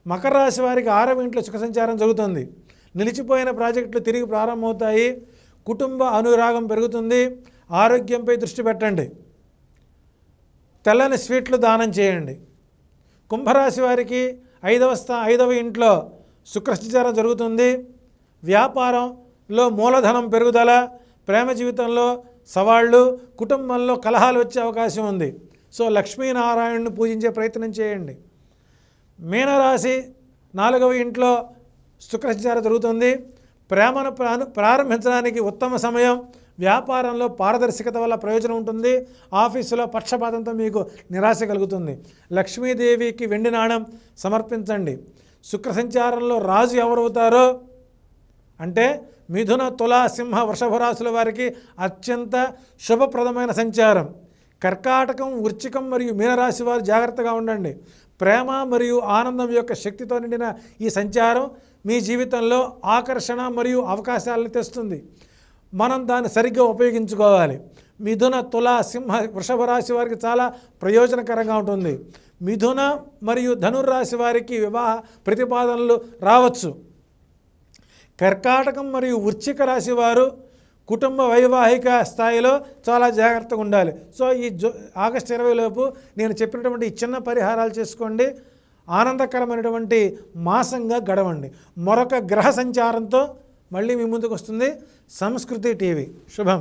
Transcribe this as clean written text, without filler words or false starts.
మకర రాశి వారికి 6వ ఇంట్లో సుఖ సంచారం జరుగుతుంది. నిలిచిపోయిన ప్రాజెక్టులు తిరిగి ప్రారంభమవుతాయి. కుటుంబ అనురాగం పెరుగుతుంది. ఆరోగ్యంపై దృష్టి పెట్టండి. తెల్లని స్వీట్లు దానం చేయండి. కుంభరాశి వారికి 5వ ఇంట్లో శుక్ర సంచారం జరుగుతుంది. వ్యాపారంలో మూలధనం పెరుగుదల, ప్రేమ జీవితంలో సవాళ్ళు, కుటుంబంలో కలహాలు వచ్చే అవకాశం ఉంది. సో లక్ష్మీనారాయణను పూజించే ప్రయత్నం చేయండి. మీనరాశి 4వ ఇంట్లో శుక్ర సంచారం జరుగుతుంది. ప్రేమను ప్రారంభించడానికి ఉత్తమ సమయం. వ్యాపారంలో పారదర్శకత వల్ల ప్రయోజనం ఉంటుంది. ఆఫీసులో పక్షపాతంతో మీకు నిరాశ కలుగుతుంది. లక్ష్మీదేవికి వెండి నాణం సమర్పించండి. శుక్ర సంచారంలో రాజు ఎవరవుతారో అంటే మిథున, తుల, సింహ, వృషభ రాశుల వారికి అత్యంత శుభప్రదమైన సంచారం. కర్కాటకం, వృశ్చికం మరియు మీనరాశి వారు జాగ్రత్తగా ఉండండి. ప్రేమ మరియు ఆనందం యొక్క శక్తితో నిండిన ఈ సంచారం మీ జీవితంలో ఆకర్షణ మరియు అవకాశాలను తెస్తుంది. మనం దాన్ని సరిగ్గా ఉపయోగించుకోవాలి. మిథున, తుల, సింహ, వృషభ రాశి వారికి చాలా ప్రయోజనకరంగా ఉంటుంది. మిథున మరియు ధనుర్రాశి వారికి వివాహ ప్రతిపాదనలు రావచ్చు. కర్కాటకం మరియు వృశ్చిక రాశి వారు కుటుంబ వైవాహిక స్థాయిలో చాలా జాగ్రత్తగా ఉండాలి. సో ఈ ఆగస్టు 20 లోపు నేను చెప్పినటువంటి ఈ చిన్న పరిహారాలు చేసుకోండి. ఆనందకరమైనటువంటి మాసంగా గడవండి. మరొక గ్రహ సంచారంతో మళ్ళీ మీ ముందుకు వస్తుంది సంస్కృతి టీవీ. శుభం.